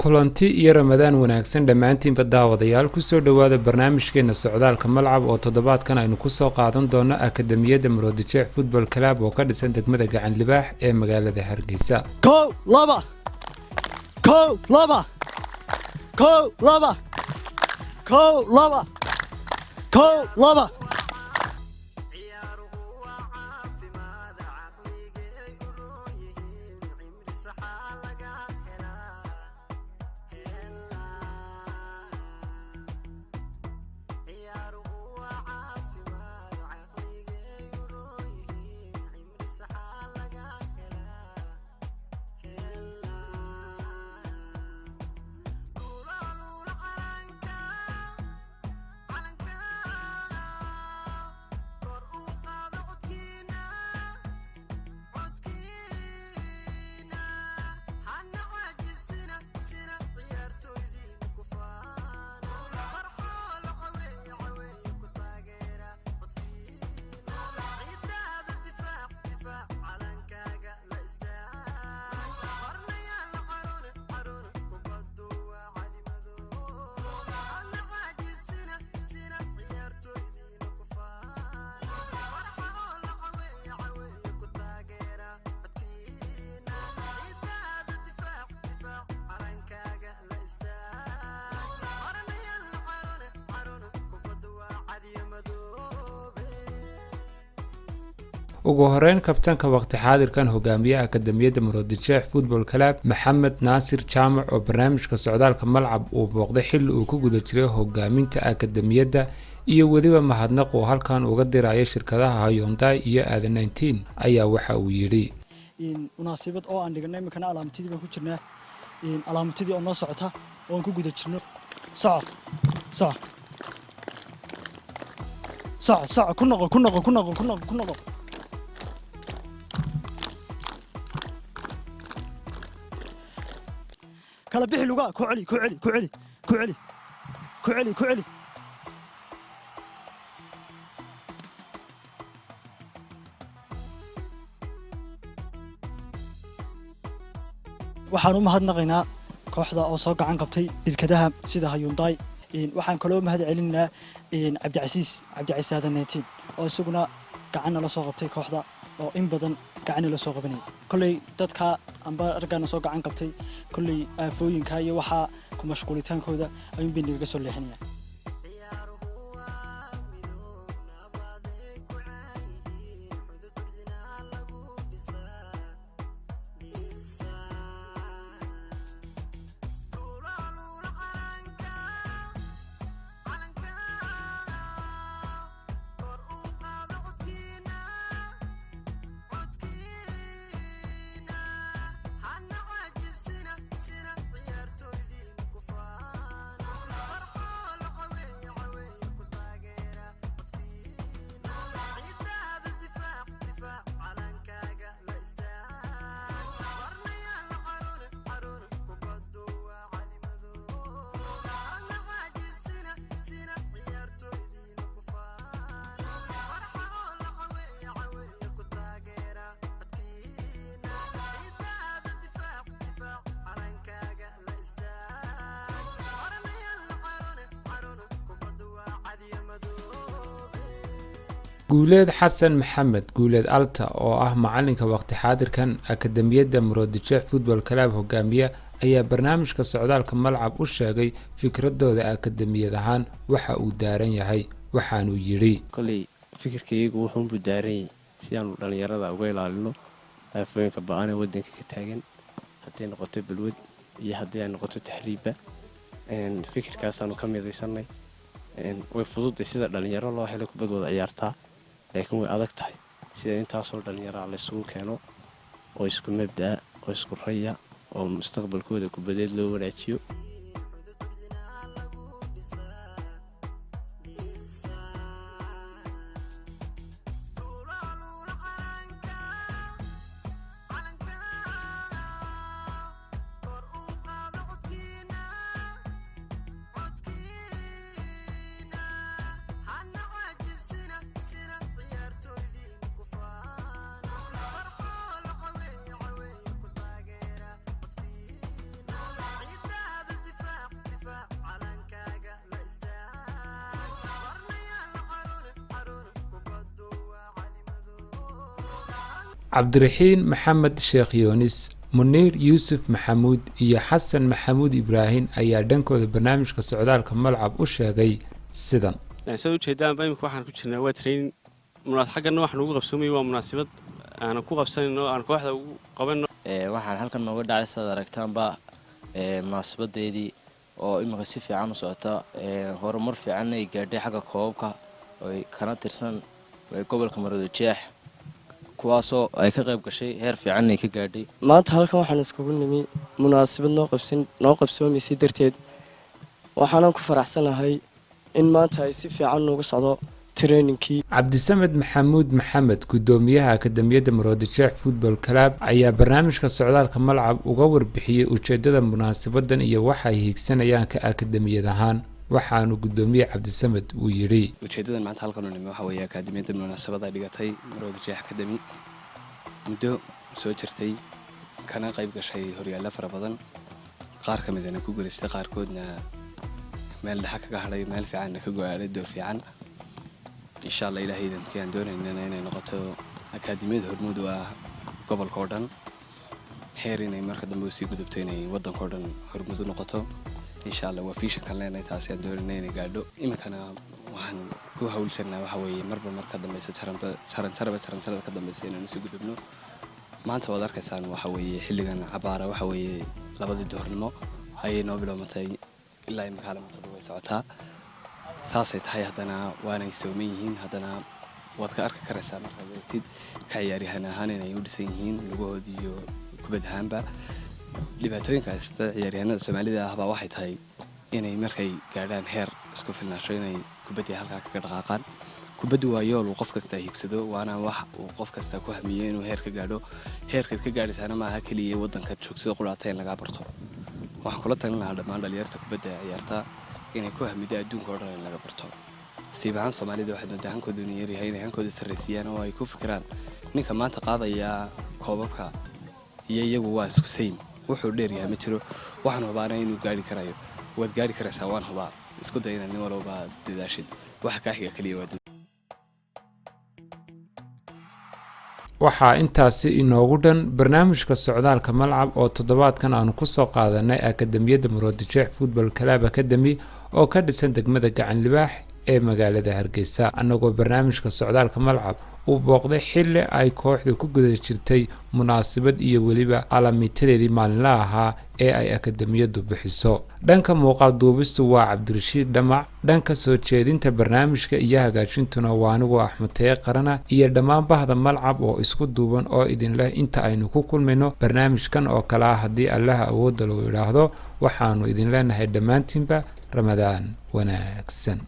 kulanti iyo ramadaan wanaagsan dhammaantiinba daawadayaal kusoo dhowaada barnaamijkeena socdaalka malcab oo toddobaadkan aynu kusoo qaadan doono akademiyadda Maroodijeex Football Club oo ka dhisan degmada Gacan Libaax ee magaalada Hargeysa. ugu horeyn kabtanka waqti xaadirkan hogaamiyaha akademiyadda Maroodijeex Football Club Maxamed Naasir Jaamac oo barnaamijka socdaalka malcab uu booqday xilli uu ku guda jiray hogaaminta akademiyadda iyo waliba mahadnaq oo halkan uga diraya shirkadaha Hyundai iyo Aadan 19 ayaa waxa uu yiri munaasabad oo aan dhignay imkana alaamatidii baan ku jirnaa alaamatidii oo noo socota oo aan ku guda jirno soco ku noqo kala bixi lugaa ku celi waxaan u mahadnaqaynaa kooxda oo soo gacan qabtay shirkadaha sida Hyundai waxaan kaloo mahad celinaynaa Cabdicasiis Aadan 19 oo isaguna gacan la soo qabtay kooxda oo in badan gacan la soo qabanay kulay dadka amba argana soo gacan qabtay kulay aafooyinka iyo waxa ku mashquulitaankooda ayuu biniga soo leexinaya guuleed xasan maxamed guuleed alta oo ah macalinka waqti xaadirkan akademiyadda Maroodijeex Football Club hogaamiya ayaa barnaamijka socdaalka malcab u sheegay fikradooda akademiyad ahaan waxa uu daaran yahay waxaanu yiri kulay fikirkaygu wuxuu u daaran yahay si aanu dhalinyarada uga ilaalino aafooyinka ba'an ee wadanka ka taagan haddii noqoto balwad iyo haddii ay noqoto tahriiba fikirkaas aanu ka midaysanay way fududahay sida dhalinyaro loo helo kubadooda ciyaartaa laakiin way adag tahay sida intaasoo dhalinyaro la isugu keeno oo isku mabda oo isku raya oo mustaqbalkooda kubadeed loo wanaajiyo cabdiraxiin maxamed sheekh yoonis, muniir yuusuf maxamuud iyo xasan maxamuud ibraahim ayaa dhankooda barnaamijka socdaalka malcab u sheegay sidan. sida ujeedaanba imika waxaan ku jirnaa waa training xaggana waxaan ugu qabsoomay waa munaasabad aan ku qabsanayno aan kooxda ugu qabanno. waxaan halkan nooga dhacay sidaad aragtaanba munaasabadeedii oo imika si fiican u socota horumar fiicanna ay gaadhay xagga koobabka oy kana tirsan gobolka Maroodijeex kuwaasoo ay ka qayb gashay heer fiican ay ka gaadhay. maanta halkan waxaan iskugu nimi munaasabad noo qabsoomaysay darteed waxaanan ku faraxsanahay in maanta ay si fiican uga socdo trainingkii. cabdisamed maxamuud maxamed gudoomiyaha akademiyadda Maroodijeex Football Club ayaa barnaamijka socdaalka malcab uga warbixiyay ujeedada munaasabadan iyo waxa ay higsanayaan ka akademiyad ahaan. waxaanu gudoomiye cabdisamed uu yiri ujeedadan maanta halkan nimo waxa weeye akademiyadda munaasabada dhigatay Maroodijeex Academy muddo soo jirtay kana qayb gashay horyaalo fara badan qaar ka mid ah ku guuleystay qaarkoodna meel dhax kaga hadhay meel fiican ka go'aaday door fiican insha Allah ilaahay idinkaan doonaynaa inay noqoto akademiyad hormuud ah gobolka oo dhan heer inay marka dambe sii gudubto inay wadanka oo dhan hormuud u noqoto insha Allah waa fiisha kan leenahay taasi aan doonaynaa inay gaadho imikana waxaan ku hawlsanahay waxa weeye marba marka dambe jaranjarada ka dambaysa inaan sii gudubno maanta wad arkaysaan waxa weeye xilligan cabaara waxa weeye labadii duhurnimo ayay noo bilowmatay ilaa imika halmada way socotaa saasay tahay haddana waanay sooman yihiin haddana waad ka arki karaysaa markaad eegtid ka ciyaaryahan ahaan inay u dhisan yihiin lugahood iyo kubad ahaanba dhibaatooyinkaas ciyaaryahanada Soomaalida ahba waxay tahay inay markay gaadhaan heer isku filnaansho inay kubadda halkaa kaga dhaqaaqaan. kubaddu waa yool qof kasta higsado waana wax uu qof kasta ku hamiyo inuu heer ka gaadho heerka ka gaadhisaana maaha kaliya wadanka joogtada qulaatay in laga barto. waxaan kula talin lahaa dhammaan dhalinyarta kubadda ciyaarta inay ku hamido adduunka oo dhan in laga barto. siibahan Soomaalida waxay doontaa hankooda inay yaryahay inay hankooda sarreysiyaan oo ay ku fikiraan ninka maanta qaadaya koobabka iyo iyagu waa isku same wuxuu dheer yahay ma jiro waxaan hubaanay inuu gaari karayo waad gaari karaysaa waan hubaa isku day inaad nin walba dadaashid waxa ka xiga kaliya waa waxaa intaasi inoogu dhan barnaamijka socdaalka malcab oo toddobaadkan aanu ku soo qaadanay akademiyadda Maroodijeex Football Club Academy oo ka dhisan degmada Gacan Libaax ee magaalada Hargeysa. anagoo barnaamijka socdaalka malcab uu booqday xilli ay kooxdu ku guda jirtay munaasabad iyo weliba calaamitadeedii maalinlaha ahaa ee ay akademiyaddu bixiso. dhanka muuqaal duubistu waa Cabdirashiid Dhamac, dhanka soo jeedinta barnaamijka iyo hagaajintuna waa anigu Axmed Taye Qarana iyo dhammaan bahda malcab oo isku duuban oo idin leh inta aynu ku kulmayno barnaamijkan oo kale ah haddii Allaha awoodda loo yiraahdo waxaanu idin leenahay dhammaantiinba Ramadaan wanaagsan.